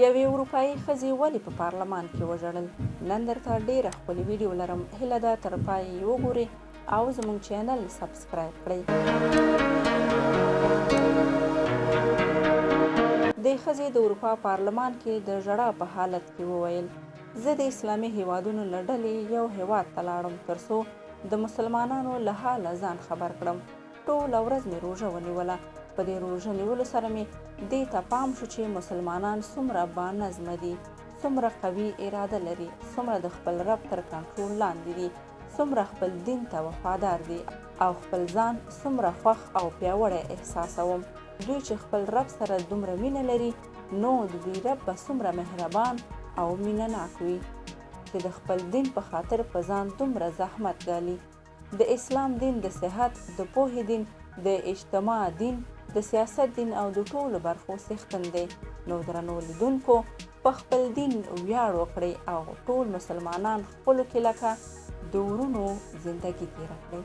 یوې اروپایي ښځې ولې په پارلمان کې وژړل؟ نن درته ډېره ښکلې ویډیو لرم، هیله ده تر پایه یې وګورئ او زموږ چینل سبسکرایب کړئ. دې ښځې د اروپا پارلمان کې د ژړا په حالت کې وویل: زه د اسلامي هیوادونو له ډلې یو هیواد ته لاړم ترڅو د مسلمانانو له حاله ځان خبر کړم. ټوله ورځ مې روژه ونیوله. په دې روژه نیولو سره مې دې ته پام شو چې مسلمانان څومره بانظمه دي، څومره قوي اراده لري، څومره د خپل رب تر کنټرول لاندې دي، څومره خپل دین ته وفادار دي او خپل ځان څومره خوښ او پیاوړی احساسوم. دوی چې خپل رب سره دومره مینه لري، نو د دوی رب به څومره مهربان او مینه ناک وي چې د خپل دین په خاطر په ځان دومره زحمت ګالي. د اسلام دین د صحت، د پوهې دین، د اجتماع دین، د سیاست دین او د ټولو برخو څښتن دی. نو درنو لیدونکو، په خپل دین ویاړ وکړئ او ټول مسلمانان خپلو کې لکه د ورونو زندګي تیره کړئ.